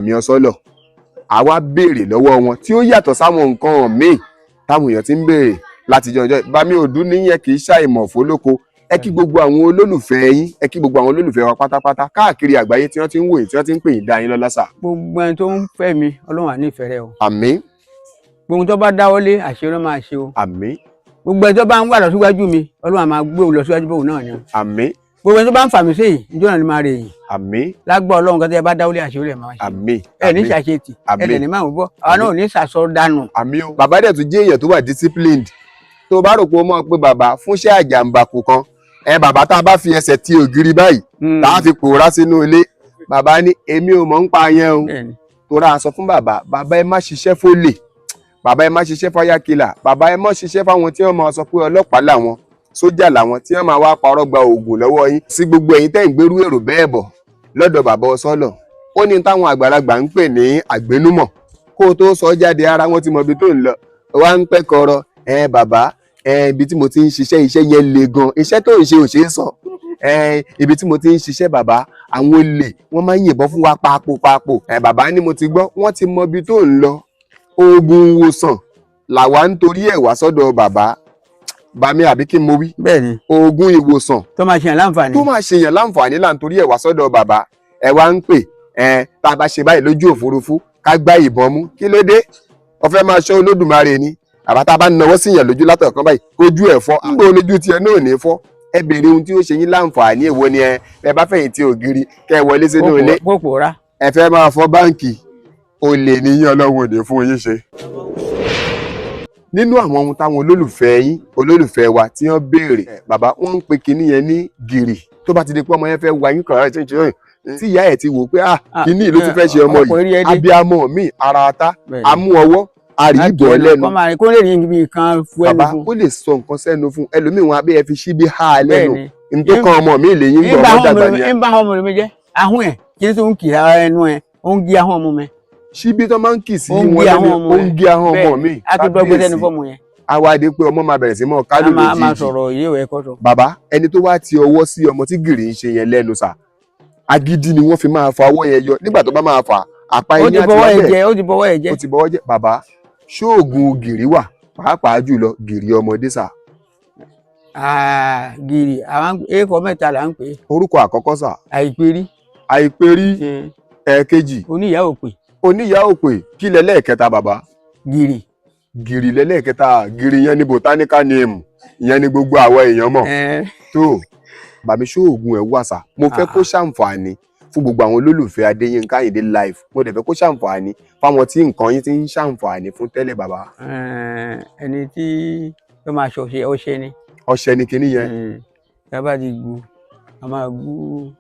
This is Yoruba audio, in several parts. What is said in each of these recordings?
mi ọsọlọ àwa béèrè lọ́wọ́ wọn tí ó yàtọ̀ sáwọn nǹkan míì táwọn èèyàn ti ń béèrè láti jọjọ Bámi Òdú níyẹn kì í ṣàìmọ̀ fólóko. Ẹ kí gbogbo àwọn olólùfẹ́ yín, ẹ kí gbogbo àwọn olólùfẹ́ wa pátápátá káàkiri àgbáyé tí wọ́n ti ń wò yín, tí wọ́n ti ń pè yín dá yín lọ́lá sà. Gbogbo ẹni tó ń fẹ́ mi Ọlọ́run á nífẹ̀ẹ́ rẹ o. Àmín. Gbogbo tó bá dáwọ́lé àṣẹ ló máa ṣe o. Àmín. Gbogbo ẹni tó bá ń wà lọ síwájú mi Ọlọ́run á máa gbé òun lọ síwájú bóun náà ni. Àmín. Gbogbo ẹni tó bá ń fà mí sẹ́yìn ìjọ náà ni máa rè yìn. Àmín. Lágbọ́ Ọlọ́run kan tí ẹ bá dáwọ́lé àṣẹ rẹ̀ máa ṣe. Àmín. Ẹ ní ṣàṣetì, ẹ dẹ̀ ní máa ń bọ́, àwọn náà ò ní ṣàṣọ dànù. Àmín o. Bàbá dẹ̀ tún jẹ́ èèyàn tó wà disciplined. Tó bá rò pé o mọ̀ pé bàbá fúnṣẹ́ àjàǹbàkù kan, bàbá tá a bá fi ẹsẹ̀ ti ògiri báyìí tá a fi pòórá sínú ilé, bàbá ní èmi ò mọ̀ ń pa yẹn o. Tóra sọ fún bàbá ẹ má ṣiṣẹ́ fólè, bàbá ẹ má ṣiṣẹ́ fáyàkìlà, bàbá ẹ má ṣiṣẹ́ fáwọn tí wọ́n máa sọ pé ọlọ́pàá làwọn, sójà làwọn, tí wọ́n máa wá parọ́ gba oògùn lọ́wọ́ yín. Sí gbogbo ẹ̀yin tẹ́ ń gbérú èrò bẹ́ẹ̀ bọ̀ lọ́dọ̀ bàbá Ọsọlọ, ó ní táwọn àgbàlagbà ń pè ní àgbénúmọ̀. Kó o tó sọ jáde ara wọn ti mọ ibi tó ń lọ, wá ń pẹ́ kọrọ bàbá ibi tí mo ti ń ṣiṣẹ́ iṣẹ́ yẹn le gan, iṣẹ́ tó ń ṣe ò ṣeé sọ. Ibi tí mo ti ń ṣiṣẹ́ bàbá, àwọn olè wọ́n máa ń yìnbọn fún wa papo. Bàbá ní mo ti gbọ́, wọ́n ti mọ ibi tó ń lọ. Oògùn ìwòsàn làwa ń torí ẹ̀ wá sọ́dọ̀ bàbá. Bámi àbí kí n mo wí? Bẹ́ẹ̀ni. Oògùn ìwòsàn tó máa ṣèyàn láǹfààní. Tó máa ṣèyàn láǹfààní là ń torí ẹ̀ wá sọ́dọ̀ bàbá. Ẹ wá ń pè tá a bá ṣe báyìí lójú òfurufú ká gbá ìbọn mú. Kí ló dé? Ó fẹ́ máa ṣọ́ Olódùmarè ni. Àbá tá a bá nawọ́ síyàn lójú látọ̀kan báyìí kójú ẹ̀ fọ́. Nígbà olójú tiẹ̀ náà ò ní fọ́. Ẹ béèrè ohun tí ó ṣe yín láǹfààní èwo ni ẹ bá fẹ̀yìntì ògiri kẹ́ ẹ wọlé sínú ilé. Pòpòrá. Ẹ fẹ́ máa fọ́ báǹkì, olè ní yín Ọlọ́run ò ní fún yín ṣe. Nínú àwọn ohun táwọn olólùfẹ́ wa tí wọ́n béèrè, bàbá wọ́n ń pe kinní yẹn ní gìrì. Tó bá ti di pé ọmọ yẹn fẹ́ wá yín kọ̀ọ̀rọ̀ tí ìyá ẹ̀ ti wò pé kinní ló ti fẹ́ ṣe ọmọ yìí, abiyamọ mi ara ata, amú ọwọ́, àrí ìbọ̀ lẹ́nu. Kó lè rí ibi kan fún ẹnu fún. Bàbá ó lè sọ nǹkan sẹ́nu fún ẹlòmíì, wọn abẹ́ ẹ fi ṣíbí há lẹ́nu. Nítorí kan ọmọ mi lè yín gbọ́ ọmọ dàgbà yẹn. ń bá ọmọ mi jẹ́ ahọ́n ẹ̀ kí ló tó ń kì í ara ẹnu ẹ̀ ó ń gé ahọ́n ọmọ mi. Ṣíbí tó máa ń kì sí wọn lẹ́nu ó ń gé ahọ́n ọmọ mi. A ti gbọ́ gbé sẹ́nu fọ́ọ̀mù yẹn. Awádé pé ọmọ máa bẹ̀rẹ̀ sí mọ́ kálù lójijì. A máa sọ̀rọ̀ yé ìwé ẹ̀kọ́ sọ. Bàbá ẹni tó wá ti ọwọ́ sí ọmọ tí gìrì ń ṣe yẹn lẹ́nu sà, agídí ni wọ́n fi máa fa ọwọ́ yẹn yọ. Nígbà tó bá máa fà apá ẹni àti ọbẹ̀ ó ti bọ́wọ́ ẹ̀ jẹ́. Ó ti bọ́wọ́ jẹ́. Bàbá ṣóògùn gìrì wà pàápàá jùlọ gìrì ọmọdé sà. Gìrì àwọn èèkọ mẹ́ta là ń pè é. Orúkọ àkọ́kọ́ sà. Àìpérí. Àìpérí. Ẹ̀ẹ̀kejì. Oníyàá òpè. Oníyàá òpè. Kí lẹ́lẹ́ẹ̀kẹta bàbá? Gìrì. Gìrì lẹ́lẹ́ẹ̀kẹta. Gìrì yẹn ni botanical name, ìyẹn ni gbogbo àwọn èèyàn mọ̀. Tó bàmí ṣóògùn ẹ̀ wà sà. Mo fẹ́ kó ṣàǹfààní fún gbogbo àwọn olólùfẹ́ Adéyínká Àyìndé live. Mo dẹ̀ fẹ́ kó ṣàǹfààní fáwọn tí nǹkan yín ti ń ṣàǹfààní fún tẹ́lẹ̀ bàbá. Ẹni tí ó máa ṣọṣẹ ọṣẹ ni. Ọṣẹ ni kinní yẹn. Tábà ti gbó a máa gbó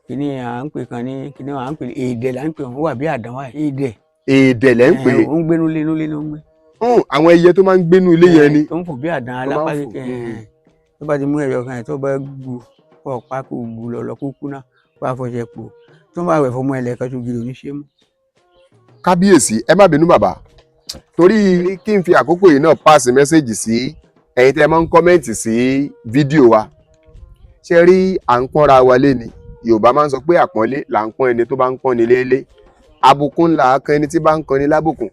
kinní à ń pè kan ní kinní à ń pè èdè là ń pè wọn wà bí àdánwà èdè. Èdè lẹ́ ń pè. Ó ń gbénú lé ló ń gbé. Àwọn ẹyẹ tó máa ń gbénú ilé yẹn ni. Tó ń fò bí àdán alápá kékeré. Tó bá ti mú ẹyọ kan yẹn tó bá gbó ọ̀pá kò gbó lọ kúkú náà wá fọṣẹ pò tó bá wẹ̀ fọmọ ẹlẹ́kan tó gidi oníṣẹ́ mú. Kábíyèsí ẹ má bínú bàbá, torí kí n fi àkókò yìí náà pàṣẹ mẹ́sẹ̀gì sí ẹ̀yin tẹ́ ẹ máa ń kọ́mẹ́ǹtì sí fídíò wa. Ṣé rí à ń pọ́nra wa lé ni? Yorùbá máa ń sọ pé àpọ́nlé là ń pọ́n ẹni tó bá ń pọ́n ni lélé, àbùkù ńlá kan ẹni tí bá ń kan ni lábùkù.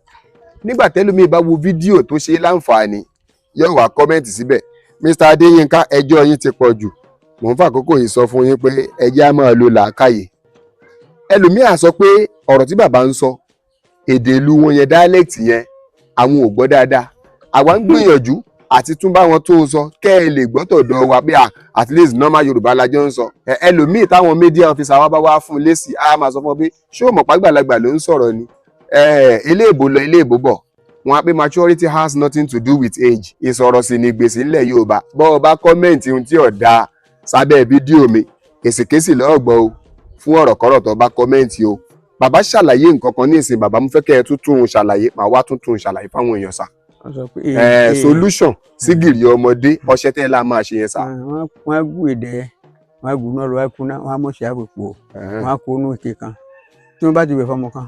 Nígbà tẹ́lómi bá wo fídíò tó ṣe láǹfààní yóò wá kọ́mẹ́ǹtì síbẹ̀, Mr. Adéyínká ẹjọ́ yín ti pọ̀ jù, mò ń fàkókò yìí sọ fún yín pé ẹjẹ́ á máa lo làákàyè. Ẹlòmíà sọ pé ọ̀rọ̀ tí bàbá ń sọ èdè ìlú wọn yẹn dialect yẹn àwọn ò gbọ́ dáadáa. Àwa ń gbìyànjú àti tún bá wọn tó ń sọ kẹ́ ẹ lè gbọ́ tọ̀dọ̀ wa bí at least normal Yorùbá lájọ́ ń sọ. Ẹlòmíì táwọn media officer wa bá wá fún un lésì á máa sọ fún ọ pé ṣé o mọ̀ pàgbàlagbà ló ń sọ̀rọ̀ ni? Ilé ìbò lọ ilé ìbò bọ̀, wọn á pé maturity has nothing to do with age. Ìsọ̀rọ̀ sì ni gbèsè ńlẹ̀ Yorùbá. Bọ́ ọ bá kọ́mẹ̀ntì ohun tí ò dáa sábẹ́ fídíò mi, èsìkésì lọ́ọ̀gbọ́ o fún ọ̀rọ̀kọ́rọ̀ tó bá kọ́mẹ̀ntì o. Bàbá ṣàlàyé nǹkan kan ní ìsìn, bàbá mo fẹ́ kẹ́ ẹ tún ṣàlàyé, màá wá tún ṣàlàyé fáwọn èèyàn sà. Solution sí gìrì ọmọdé ọṣẹ tẹ́ la máa ṣe yẹn sà. Wọ́n á gún èdè wọ́n á gún náà lọ́wọ́ ẹkún náà wọ́n á mọ̀ sí àpòpọ̀ wọ́n á kó inú ike kan tí wọ́n bá ti wẹ̀ fọmọ kan.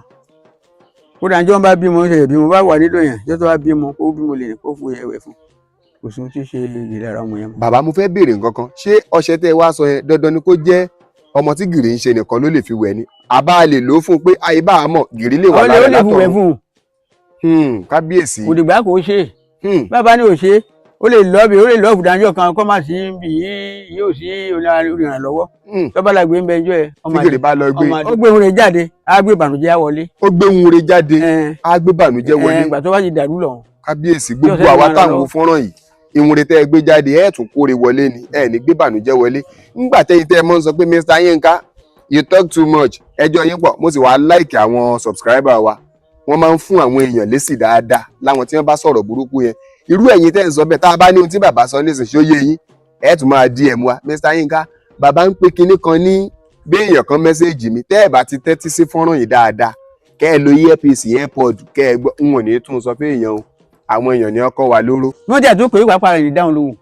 Kódà tí wọ́n bá bímọ ṣe bímọ bá wà nílò yẹn tí wọ́n bá bímọ kó bímọ lè ní kó fún ẹwẹ̀ fún kò sí tí ṣe ìlera ọmọ yẹn. Bàbá mo fẹ́ béèrè nǹkan kan, ṣé ọṣẹ tẹ́ wá sọ yẹn dandan ni kó jẹ́ ọmọ tí gìrì ń ṣe nìkan ló lè fi wẹ̀ ni àbá lè lò ó fún pé àyè bá a mọ̀ gìrì lè wà lára látọ̀run. Kábíyèsí. kò dìgbà kò ṣe bàbá ní ò ṣe ó lè lọ́ọ̀bì ó lè lọ́ọ̀bù dájọ́ kan kọ́ máa sí bí yóò sí olùrànlọ́wọ́ tọ́bálàgbé ń bẹ ẹjọ́ ẹ̀ tí gìrì bá lọ gbé ó gbé ohun rẹ̀ jáde á gbé ìbànújẹ́ wọlé. ó gbé ohun rẹ̀ jáde á gbé ìbànújẹ́ wọlé. ìgbà tó bá ti dàrú lọ. Kábíyèsí gbogbo àwa táwọn fọ́nrán yìí ìhun rẹ̀ tẹ́ ẹ gbé jáde ẹ̀ tún kóre wọlé ni ẹ̀ ní gbé ìbànújẹ́ wọlé. ńgbà tẹ́yìn tẹ́ ẹ mọ́ ń sọ pé Mr. Yinka you talk too much ẹjọ́ yín pọ̀ mo sì wá like àwọn subscriber wa wọ́n máa ń fún àwọn èèyàn lésì dáadáa láwọn tí wọ́n bá sọ̀rọ̀ burúkú yẹn irú ẹ̀yin tẹ́ ń sọ bẹ́ẹ̀ tá a bá ní ohun tí bàbá sọ nísìnyí ṣó yé yín ẹ̀ tún máa DM wa Mr. Yinka bàbá ń pe kinní kan ní bí èèyàn kan mẹ́sẹ̀gì mi tẹ́ ẹ̀ bá ti tẹ́tí sí fọ́nrán yìí dáadáa kẹ́ ẹ lo earpiece airpod kẹ́ ẹ gbọ́ n ò ní tún sọ pé èèyàn o àwọn èèyàn ní ọkọ wa lóró. wọ́n jẹ́ àtúntò pé ìpàpà rẹ̀ ní dáhùn lóhùn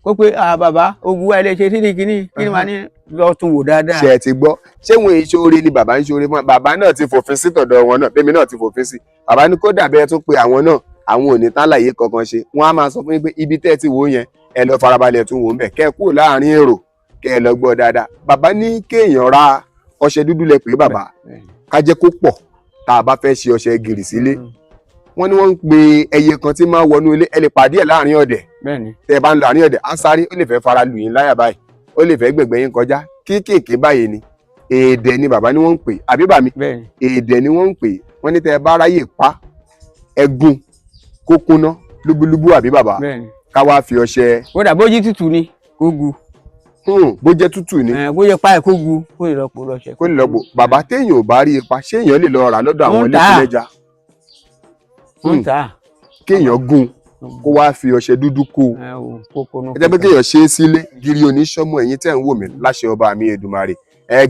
kó pé bàbá ogun wa ilé ṣe tí ní kíní kí ni màá ní lọ tún wò dáadáa. ṣe ẹ ti gbọ́ ṣé wọn èso oore ni bàbá ń ṣoore fún bàbá náà ti fòfin sí tọ̀dọ̀ wọn náà bẹ́ẹ̀ náà ti fòfin sí bàbá ní kódà bẹ́ẹ̀ tún pé àwọn náà àwọn ò ní tálàyé kankan ṣe wọ́n á máa sọ fún yín pé ibi tẹ́ ẹ ti wò yẹn ẹ lọ farabalẹ̀ tún wò ń bẹ̀ kẹ́ ẹ kúrò láàrin èrò kẹ́ ẹ lọ gbọ́ dáadáa bàbá ní kéèyàn ra ọṣẹ dúdú lẹ pé bàbá ká jẹ́ kó pọ̀ tá a bá fẹ́ ṣe ọṣẹ gìrì sílé wọ́n ní wọ́n ń pe ẹyẹ kan tí máa wọnú ilé ẹ lè pàdé ẹ̀ láàrin ọ̀dẹ̀ tẹ́ ẹ bá ń lọ àárín ọ̀dẹ̀ á sáré ó lè fẹ́ fara lù yín láyà báyìí ó lè fẹ́ gbẹ̀gbẹ́ yín kọjá kéékèèké báyìí ni èdè ni bàbá ni wọ́n ń pè àbí bàmí èdè ni wọ́n ń pè wọ́n ní tẹ́ ẹ bá ráyè pa ẹ̀gún kó kúná lúbúlúbú àbí bàbá ká wá fi ọṣẹ. ó dà bójú tútù ni kó gu. bó jẹ́ tútù ni. bó yẹ pa ẹ̀ kó gu kó lè lọ́pọ̀ lọ́ṣẹ. kó lè lọ́pọ̀ bàbá téèyàn ò bá rí ipa ṣé èèyàn lè lọ rà lọ́dọ̀ àwọn lẹ́kùnlẹ́jà. kéèyàn gún kó wá fi ọṣẹ dúdú kó ẹ jẹ́ pé kéèyàn ṣe é sílé gìrì oníṣọ́mù ẹ̀yin tẹ́ ń wò mí láṣẹ ọba mi Èdùmàrè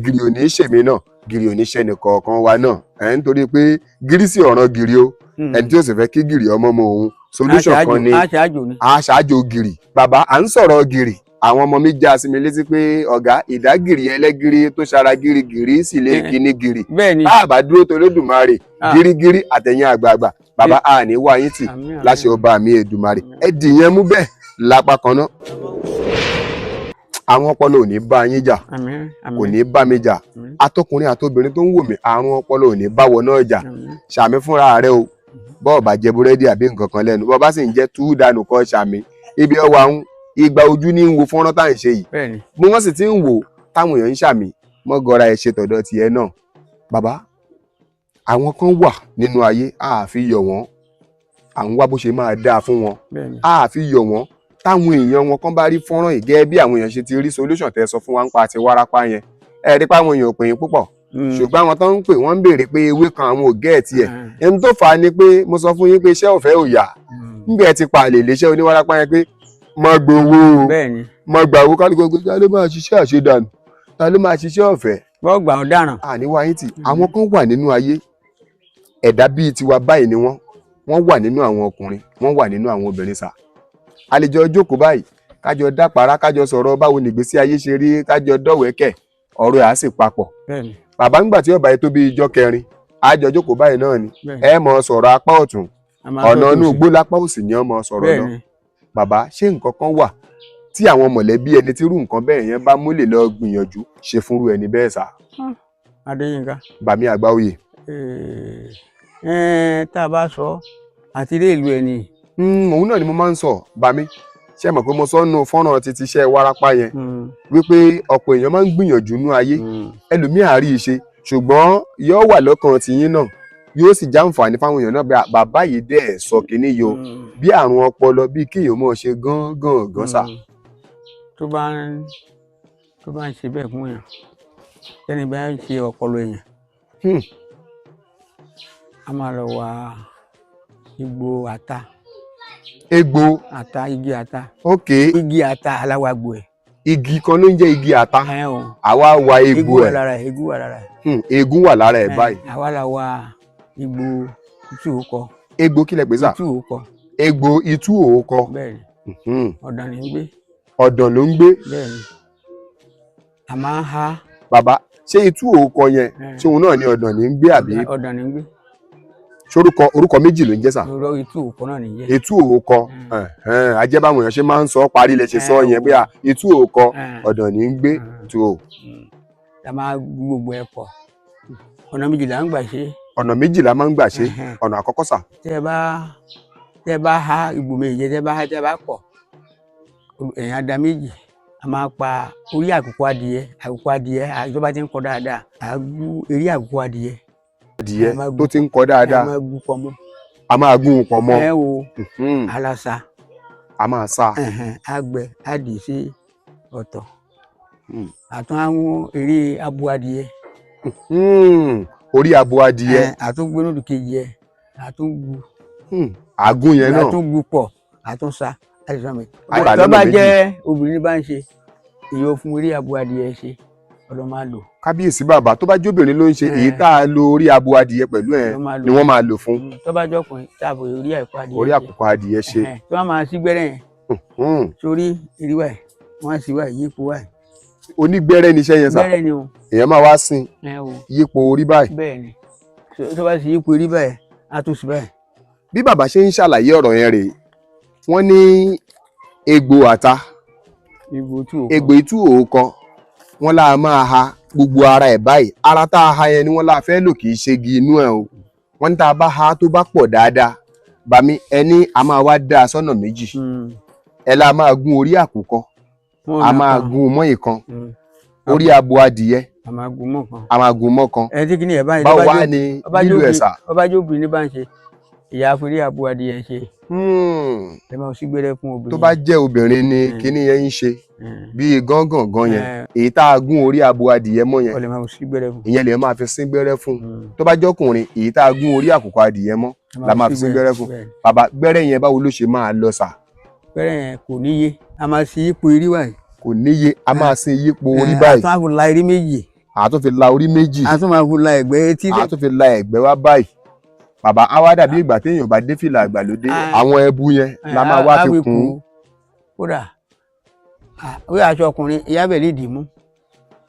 gìrì oníṣèmí náà gìrì oníṣẹ́ni kọ̀ọ̀kan wa náà nítorí pé gìrì sí ọ̀ràn gìrì o ẹni tí ó sì fẹ́ kí gìrì ọmọ mọ òun solution kan ni aṣáájú gìrì bàbá à ń sọ̀rọ̀ gìrì àwọn ọmọ mi já sí mi létí pé ọ̀gá ìdágìrì ẹlẹ́gìrì tó ṣara gìrì sì lè kí ní gìrì báàbá dúró tó lódùmarè gìrì àtẹ̀yìn àgbààgbà bàbá a ní wá yín tì láṣẹ ọba mi Èdùmàrè ẹ dìyẹn mú bẹ́ẹ̀ lápá kan náà àwọn ọpọlọ ò ní bá yín jà kò ní bá mi jà atọkùnrin àtobìnrin tó ń wò mí àrùn ọpọlọ ò ní báwọ náà jà ṣàmì fúnra rẹ o bọ́ọ̀ bá jẹ búrẹ́dì àbí nǹkan kan lẹ́nu bọ́ọ̀ bá sì ń jẹ́ tú dànù kọ́ ṣàmì ibi ọwọ́ àwọn ìgbà ojú ní ń wo fọ́nrán tá à ń ṣe yìí bí wọ́n sì ti ń wò táwọn èèyàn ń ṣàmì mọ́ gọ́ra ẹ̀ ṣe tọ̀dọ̀ tiẹ̀ náà bàbá àwọn kan wà nínú ayé àfi yọ̀ wọ́n à ń wá bó ṣe máa dáa fún wọn àfi yọ̀ wọ́n táwọn èèyàn wọn kan bá rí fọ́nrán yìí gẹ́gẹ́ bí àwọn èèyàn ṣe ti rí solution tẹ́ sọ fún wa ń pa àti wárápá yẹn ẹ rí pé àwọn èèyàn ò pè yín púpọ̀ ṣùgbọ́n àwọn tó ń pè wọ́n ń béèrè pé ewé kan àwọn ò gẹ́ẹ̀tì ẹ̀ ẹni tó fà á ni pé mo sọ fún yín pé iṣẹ́ ọ̀fẹ́ ò yá nígbà ẹ ti pa àlè léṣẹ́ oníwárápá yẹn pé má gbowó má gbà owó kálukú pé ta ló máa ṣiṣẹ́ àṣedànù ta ló máa ṣiṣẹ́ ọ̀fẹ́. wọ́n gbà ọ́ dáràn. àníwá yín tì àwọn kan wà nínú ayé ẹ̀dá bíi tiwa báyìí ni wọ́n wà nínú àwọn ọkùnrin wọ́n wà nínú àwọn obìnrin sà a lè jọ jókòó báyìí kájọ dápàrá kájọ sọ̀rọ̀ báwo nìgbésí ayé ṣe rí kájọ dọ̀wẹ́kẹ̀ ọ̀rọ̀ ẹ̀ á sì papọ̀ bàbá ńgbà tí ọba yìí tó bí ijọ́ kẹrin àjọ jókòó báyìí náà ni ẹ mọ sọ̀rọ̀ apá ọ̀tún ọ̀nà inú igbó lápá òsì ni ọmọ sọ̀rọ̀ lọ bàbá ṣé nǹkan kan wà tí àwọn mọ̀lẹ́bí ẹni tí irú nǹkan bẹ́ẹ̀ yẹn bá múlẹ̀ lọ gbìyànjú ṣe fúnrú ẹni bẹ́ẹ̀ sà. Adéyínká bàmí Àgbáoyè. tá a bá sọ àti ilé ìlú ẹni. òun náà ni mo máa ń sọ bàmí ṣé mọ̀ pé mo sọ nù fọ́nrán títí iṣẹ́ wárápá yẹn wípé ọ̀pọ̀ èèyàn máa ń gbìyànjú nú ayé ẹlòmíì àárí iṣẹ́ ṣùgbọ́n yóò wà lọ́kàn tìyín náà yóò sì jàǹfààní fáwọn èèyàn náà bí bàbá yìí dẹ̀ sọ kínní yo bí àrùn ọpọlọ bí kéèyàn mọ̀ ṣe gán sà. tó bá ń ṣe bẹ́ẹ̀ fún èèyàn tẹ́ni bá ń ṣe ọpọlọ èèyàn a máa lọ wá igbó ata. Egbò ata igi ata. Ok. Igi ata aláwàgbò ẹ̀. Igi kan ló ń jẹ́ igi ata. Àwa wa egbò ẹ̀. Egun wà lára ẹ̀. Egun wà lára ẹ̀ báyìí. Àwa la wa igbó itú òkọ. Egbò kílẹ̀ pé sà? Itú òkọ. Egbò itú òkọ. Bẹ́ẹ̀ni. Ọ̀dàn ní ń gbé. Ọ̀dàn ló ń gbé. Bẹ́ẹ̀ni. A máa ń ha. Bàbá ṣé itú òkọ yẹn ṣé òun náà ni ọ̀dàn ní ń gbé àbí? Ọ̀dàn ní ń gbé. Orúkọ méjì ló ń jẹ́ sà. Itú òkọ náà nìyẹn. Itú òkọ ajẹ́báwọn èèyàn ṣe máa ń sọ parí lẹ ṣe sọ yẹn pé itú òkọ ọ̀dàn ní ń gbé tó la máa gu gbogbo ẹ̀ pọ̀. Ọ̀nà méjì là ń gbà ṣe. Ọ̀nà méjì la máa ń gbà ṣe. Ọ̀nà àkọ́kọ́ sà. Tẹ́ bá há ìgbò méje, tẹ́ bá pọ̀, èèyàn á da méjì. A máa pa orí àkùkọ adìyẹ tó bá ti ń kọ dáadáa, a gún eré àkùkọ adìyẹ. Adìyẹ tó ti ń kọ dáadáa. A máa gún pọ̀ mọ́. A máa gún pọ̀ mọ́. Ẹ wo alasa. A máa sá. Àgbẹ̀ á dì sí ọ̀tọ̀. Àtún á mú eré abo adìyẹ. Orí abo adìyẹ. Àtún gbé lódù kejì ẹ̀, àtún gu. Àgún yẹn náà. Àtún gu pọ̀, àtún sá. Tó bá jẹ́ obìnrin bá ń ṣe, èyí fún eré abo adìyẹ ṣe, ọ̀dọ̀ máa lò. Kábíyèsí bàbá, tó bá jẹ́ obìnrin ló ń ṣe, èyí tá a lo orí abo adìyẹ pẹ̀lú ẹ̀ ni wọ́n máa lò fún. Tó bá jẹ́ ọkùnrin, táàbò orí àkùkọ adìyẹ ṣe. Tí wọ́n máa sí gbẹ́rẹ́ yẹn sórí ìrìwà ẹ̀, wọ́n á sì wá yípo wá ẹ̀. Onígbẹ́rẹ́ ni iṣẹ́ yẹn sà. Gbẹ́rẹ́ ni o. Èèyàn máa wá sin yípo orí báyìí. Bẹ́ẹ̀ ni, tó bá sì yípo orí báyìí, á tún sí báyìí. Bí bàbá ṣe ń ṣàlàyé ọ̀rọ̀ yẹn rèé, wọ́n ní egbò àta, egbò ìtú òòkan, wọ́n láà máa ha gbogbo ara ẹ̀ báyìí. Ara tá a ha yẹn ni wọ́n láà fẹ́ lò, kì í ṣe igi inú ẹ̀ o. Wọ́n ní tá a bá ha tó bá pọ̀ dáadáa, bàmí ẹni a máa wá dá a sọ́nà méjì. Ẹ la máa gún orí àkùkọ, a máa gún mọ́ ìkan, orí abo adìyẹ a máa gún mọ́ kan. A máa gún mọ́ kan. Ẹ tí kí ni ẹ̀ báyìí. Báwo wá ni lílo ẹ̀ sà? Ọba jó obìnrin bá ń ṣe, ìyá forí abo adìyẹ ṣe. Ẹ máa sí gbẹ́rẹ́ fún obìnrin. Tó bá jẹ́ obìnrin ni kíní yẹn ń ṣe bíi gángan yẹn, èyí tá a gún orí abo adìyẹ mọ́ yẹn, ìyẹn lè máa fi sín gbẹ́rẹ́ fún. Tó bá jẹ́ ọkùnrin, èyí tá a gún orí àkùkọ adìyẹ mọ́ la máa fi sín gbẹ́rẹ́ fún. Bàbá, gbẹ́rẹ́ yẹn báwo ló ṣe máa lọ sà? Gbẹ́rẹ́ yẹn kò níye, a máa sí yípo orí báyìí. Kò níye, a máa sin yípo orí báyìí. Àtún á fi la orí méjì. Àtún fi la orí méjì. Àtún máa fi la ẹ̀gbẹ́ etí. Àtún fi la ẹ̀gbẹ́ wá báyìí. Bàbá, á wá dàbí ìgbà téèyàn bá dé fìlà àgbàlódé, àwọn ẹbu yẹn la máa wá fi kún. Kódà orí aṣọ ọkùnrin ìyá bẹ̀ lè dì mú.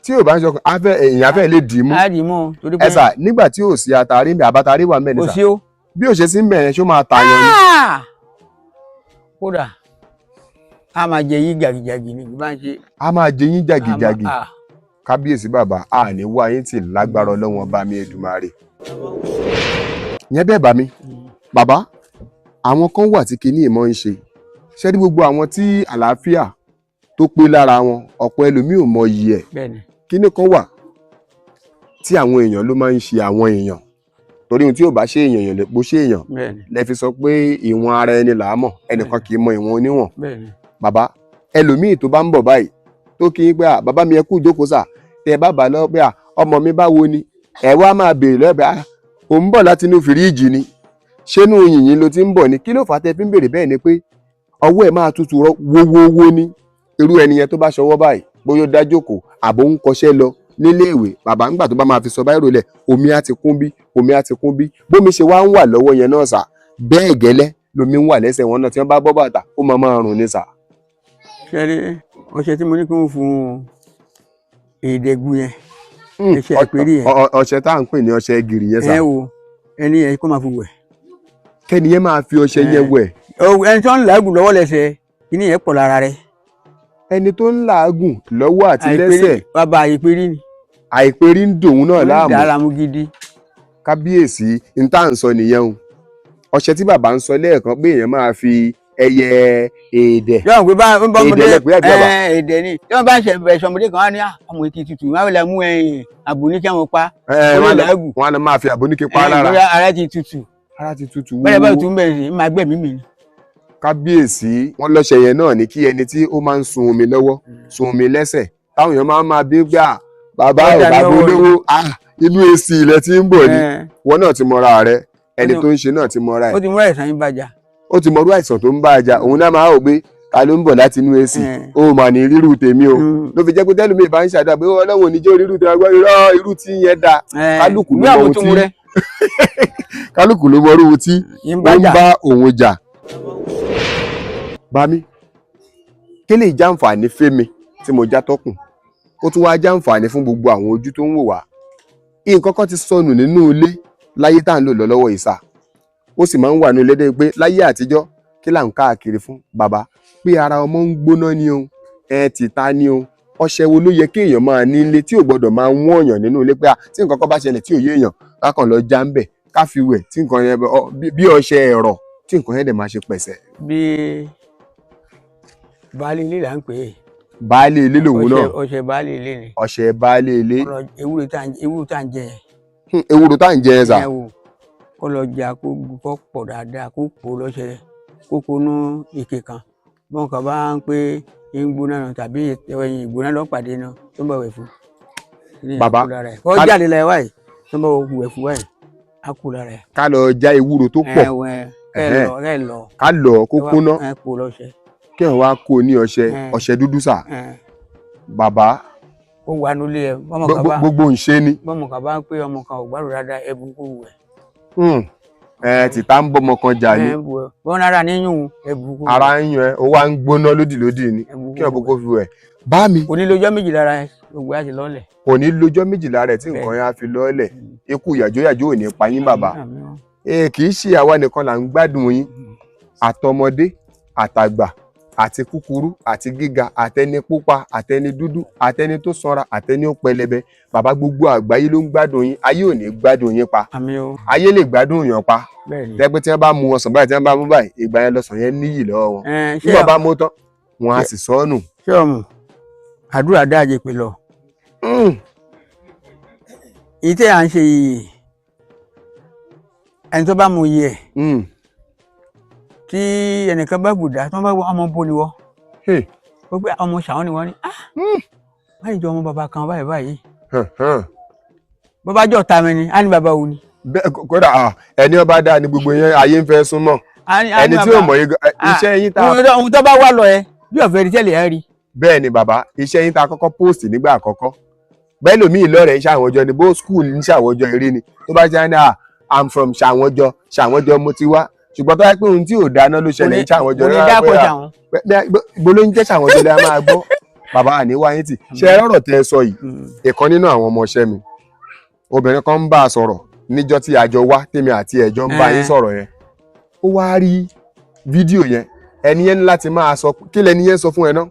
Tí ò bá ń ṣe ọkùnrin, èèyàn fẹ́ lè dì mú. Á dì mú torí pé. Ẹ sà, nígbà tí ò sí àtàrí mi, àbátàrí wà mẹ́rin sà. Kò sí o. Bí ò ṣe sí mẹ́rin, ṣó máa tààyàn ni. Kódà a máa jẹ yín jàgìjàgì ni bá ń ṣe. A máa jẹ yín jàgìjàgì. Kábíyèsí bàbá, a ní wá yín tì lágbára Ọlọ́run Ọba mi Èdùmàrè. Ìyẹn bẹ́ẹ̀ bá mi. Bàbá, àwọn kan wà tí kinní ìmọ̀ ń ṣe. Ṣé rí gbogbo àwọn tí àlàáfíà tó pé lára wọn, ọ̀pọ̀ ẹlòmíì ò mọ iyì ẹ̀. Kinní kan wà tí àwọn èèyàn ló máa ń ṣe àwọn èèyàn. Torí ohun tí ò bá ṣe èèyàn lè po ṣe èèyàn. Lẹ fi sọ pé ìwọ̀n ara ẹni là á mọ̀, ẹnìkan kì í mọ ìwọ̀n oníwọ̀n. Bàbá, ẹlòmíì tó bá ń bọ̀ báyìí tó kí n pé bàbá mi ẹ kú ìjókòó sà, tẹ bàbá lọ pé ọmọ mi báwo ni, ẹ wá máa béèrè lọ́bẹ̀ ò ń bọ̀ láti inú fìríìjì ni, ṣé inú yìnyín ló ti ń bọ̀ ni, kí ló fà á tẹ fi ń béèrè bẹ́ẹ̀ ni pé ọwọ́ ẹ̀ máa tutù wówówó ní irú ẹni yẹn tó bá ṣọwọ́ báyìí bóyá ó dá jókòó àbò ń kọṣẹ́ lọ nílé ìwé. Bàbá ńgbà tó bá máa fi sọ báyìí rọlẹ̀, omi á ti kún bí, omi á ti kún bí, bómi ṣe wá ń wà lọ́wọ́ yẹn náà sà, bẹ́ẹ̀ gẹ́lẹ́ lomi ń wà lẹ́sẹ̀ wọn náà, tí wọ́n bá bọ́ bàtà ó máa rùn ní sà. Ṣé ọṣẹ tí mo ní kí wọ́n fún èdègún yẹn, ẹṣẹ ìpèrí yẹn. Ọṣẹ tá à ń pè ní ọṣẹ gìrì yẹn sà. Ẹ wo ẹni yẹn kó máa fi wẹ̀. Kẹ́ni yẹn máa fi ọṣẹ yẹn wẹ̀. Ẹni tó ń làágùn lọ́wọ́ lẹ́sẹ̀, kíní yẹn pọ̀ lára rẹ̀. Ẹni tó ń làágùn lọ́wọ́ àti lẹ́sẹ̀. Bàbá àìpérí ni. Àìpérí ń dòun náà láàmú. Ó ń dára mú gidi. Kábíyèsí, n tá à ń sọ nìyẹn o. Ọṣẹ tí bàbá ń sọ lẹ́ẹ̀kan pé èèyàn máa fi ẹyẹ èdè. Yọ̀ọ́ pé bá ọmọdé èdè ni. Tí wọ́n bá ń ṣe ẹ̀ṣọ́ ọmọdé kan wá ní ọmọ ètí tutù, wọ́n á lè mú àbòníkí àwọn pa. Wọ́n á lọ máa fi àbòníkí pa lára. Ara ti tutù. Ara ti tutù wúwo. Bẹ́ẹ̀ bá tún bẹ̀rẹ̀ sí máa gbẹ̀mí mi. Kábíyèsí, wọ́n lọ́ṣẹ yẹn náà ní kí ẹni tí ó máa ń sun omi lọ́wọ́, sun omi lẹ́sẹ̀. Táwọn èèyàn máa bí gbà bàbá ò bàbá olówó, inú èsì ilẹ̀ tí ń bọ̀ ni. Wọ́n náà ti mọra rẹ̀, ẹni tó ń ṣe náà ti mọra ẹ̀. Ó ti mọra àìsàn yín bàjá. Ó ti mọrú àìsàn tó ń bá ajá, òun náà máa rò pé ta ló ń bọ̀ láti inú èsì, ó mà ní rírù tèmi o. Ló fi jẹ́ pé tẹ́lùmí bá ń ṣàdá pé Ọlọ́run ò ní jẹ́ rírù tèmi, irú tí yẹn da. Kálukú ló mọ ohun tí kálukú ló mọ ohun tí ó ń bá òun jà. Bámi, kí lè jàǹfààní fẹ́mi tí mo já tọ́kùn, ó tún wá jàǹfààní fún gbogbo àwọn ojú tó ń wò wá. Nǹkan kan ti sọnù nínú ilé láyé tá à ń lò lọ́wọ́ ìsà, ó sì máa ń wà ní ilé dé pé láyé àtijọ́ kí là ń káàkiri fún bàbá pé ara ọmọ ń gbóná ni o, tìta ni o, ọṣẹ wo ló yẹ kí èèyàn máa ní ilé tí ò gbọdọ̀ máa wọ́n èèyàn nínú ilé pé tí nǹkan kan bá ṣẹlẹ̀ tí ò yé èèyàn kákan lọ já ń bẹ̀ ká fi wẹ̀ tí nǹkan yẹn bí ọṣẹ ẹ̀rọ tí nǹkan yẹn dẹ̀ máa ṣe pẹ̀sẹ̀. bí baálé ilé là ń pè é. baálé ilé lòun náà. ọṣẹ baálé ilé ni. ọṣẹ baálé ilé. ewúro tá à ń jẹ yẹn. ewúro tá à ń jẹ yẹn sà. kó lọ jà kó pọ̀ dáadáa kó pò lọ́ṣẹ kó konú ike kan bọ́n kan bá ń pé ìgbóná náà tàbí ẹ̀yìn ìgbóná lọ́ pàdé náà tó ń bọ̀ wẹ̀ fún. bàbá kó jáde la ẹ̀ wáyé tó ń bọ̀ wẹ̀ fún wáyé á kú lára ẹ̀. ká lọ já ewúro tó pọ̀ ká lọ kó kóná kí wọn wá kó ní ọṣẹ dúdú sà. bàbá ó wà nílé ẹ gbogbo ńṣe ni. bọ́mọ kan bá ń pé ọmọ kan ò gbádùn dáadáa ẹbùn kò wẹ̀. tìta ń bọ́mọ kan jà ní. bọ́n ara níyùn ẹbùn kò wẹ̀. ara ń yan ẹ ó wá ń gbóná lódìlódì ni kí wọn kó fi wẹ̀. bá mi. kò ní lọ́jọ́ méjì lára ẹ gbogbo àti lọ́lẹ̀. kò ní lọ́jọ́ méjì lára ẹ tí nǹkan yẹn á fi lọ́lẹ̀ ikú yàjóyàjó ò ní pa yín bàbá. kì í ṣe àwa nìkan là ń gbádùn yín àtọmọdé àtàgbà àti kúkúrú àti gíga àtẹni pupa àtẹni dúdú àtẹni tó sanra àtẹni ó pẹlẹbẹ bàbá gbogbo àgbáyé ló ń gbádùn yín ayé ò ní gbádùn yín pa ayé lè gbádùn yàn pa tẹgbẹ tí wọn bá mu ọsàn báyìí tí wọn bá mú báyìí ìgbà yẹn lọsàn yẹn níyì lọ́wọ́ wọn bí wọn bá mú tán wọn á sì sọnù. ṣé ọmọ àdúrà dáàjẹ pé lọ èyí tí à ń ṣe yìí ẹni tó bá mú iye ẹ tí ẹnìkan bá gbùdá tí wọn bá wọ ọmọ bó ni wọ ó pé ọmọ ṣàwọn ni wọn ni báyìí jọ ọmọ bàbá kan báyìí bàbá jọ ta mi ni á ní bàbá wo ni. kódà ẹni ọba dáa ni gbogbo yẹn ayé ń fẹ́ súnmọ́ ẹni tí ò mọ̀ iṣẹ́ yín ta. ohun tó bá wà lọ ẹ bí ọ̀fẹ́ rí tẹ́lẹ̀ ẹ rí. bẹ́ẹ̀ ni bàbá iṣẹ́ yín ta kọ́kọ́ post nígbà àkọ́kọ́ bẹ́ẹ̀ lómi ìlọrẹ̀ ṣàwọ̀jọ ni bó school ní ṣàwọ̀jọ eré ni tó bá jẹ́ ní I'm from ṣàwọ̀jọ mo ti wá ṣùgbọ́n tó yẹ pé ohun tí ò dáná ló ṣẹlẹ̀ ní ṣàwọ̀jọ náà bó ló ń jẹ́ ṣàwọ̀jọ lẹ́yìn máa gbọ́ bàbá àníwá yín tì ṣe ọ̀rọ̀ tẹ́ ẹ sọ yìí ìkan nínú àwọn ọmọọṣẹ́ mi obìnrin kan ń bá a sọ̀rọ̀ níjọ́ tí àjọ wá tèmi àti ẹ̀jọ́ ń bá yín sọ̀rọ̀ yẹn ó wá rí fídíò yẹn ẹni yẹn láti máa sọ kí lẹni yẹn sọ fún ẹ náà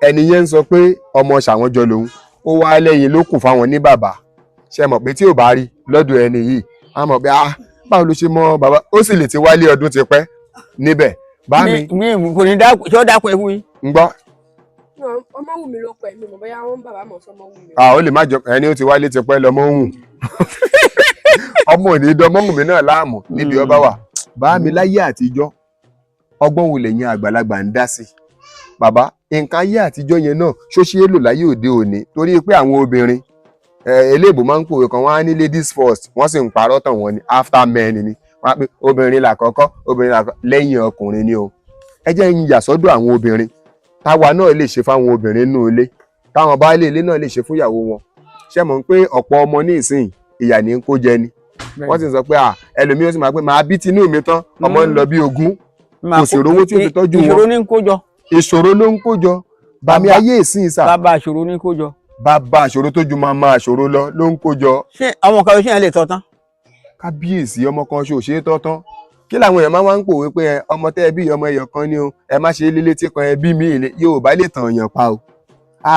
ẹni yẹn ń sọ pé ọmọ ṣàwọ̀jọ lòun ó wá lẹ́yìn ló kù fáwọn ní bàbá ṣe mọ̀ pé tí ò bá rí lọ́dọ̀ ẹni yìí á mọ̀ pé báwo ló ṣe mọ bàbá ó sì lè ti wálé ọdún ti pẹ́ níbẹ̀ bá mi. mi kò ní dákú ṣé ó dákú ẹ fún yín. ń gbọ́. ọmọ wù mí ló pẹ̀ mi mọ̀ bóyá wọ́n bàbá mọ̀ sọmọ wù mí. ó lè má jọ ẹni ó ti wálé ti pẹ́ lọ́mọ hùn ọmọ ò ní dán mọ́hùn mi náà láàmú níbi ọba wà bá mi láyé àtijọ́ ọgbọ́n wo lẹ́yìn àgbàlagbà ń dá sí bàbá nǹkan ayé àtijọ́ yẹn náà ṣó ṣe é lò láyé òde òní torí pé àwọn obìnrin eléèbó máa ń pòwe kan wọ́n á ní ladies first wọ́n sì ń parọ́ tàn wọ́n ní after men ni wọ́n á pé obìnrin làkọ́kọ́ obìnrin làkọ́kọ́ lẹ́yìn ọkùnrin ni o ẹ jẹ́ ń yà sọ́dọ̀ àwọn obìnrin táwa náà lè ṣe fáwọn obìnrin nínú ilé táwọn baálé ilé náà lè ṣe fún ìyàwó wọn ṣé mọ̀ pé ọ̀pọ̀ ọmọ ní ìsìn ìyà ní kó jẹ ni wọ́n sì sọ pé ẹlòmíì ó sì máa pé màá bí tinú mi tán ọmọ ń lọ bí ogún kò sì rówó tí ó fi tọ́jú wọn ìṣòro ní ń kó jọ ìṣòro ló ń kó jọ bàmí ayé ìsìn ìsà bàbá ìṣòro ní kó jọ bàbá àṣòro tó ju máa àṣòro ló ń kó jọ. ṣé àwọn kan ṣe yẹn lè tọ́ tán. kábíyèsí ọmọ kan ṣe ò ṣe é tọ́ tán kí làwọn èèyàn máa ń pòwe pé ọmọ tẹ́ ẹ bí ọmọ ẹyọ kan ni o ẹ má ṣe lílé tí kan ẹ bí mi ìlé yóò bá lè tàn yàn pa o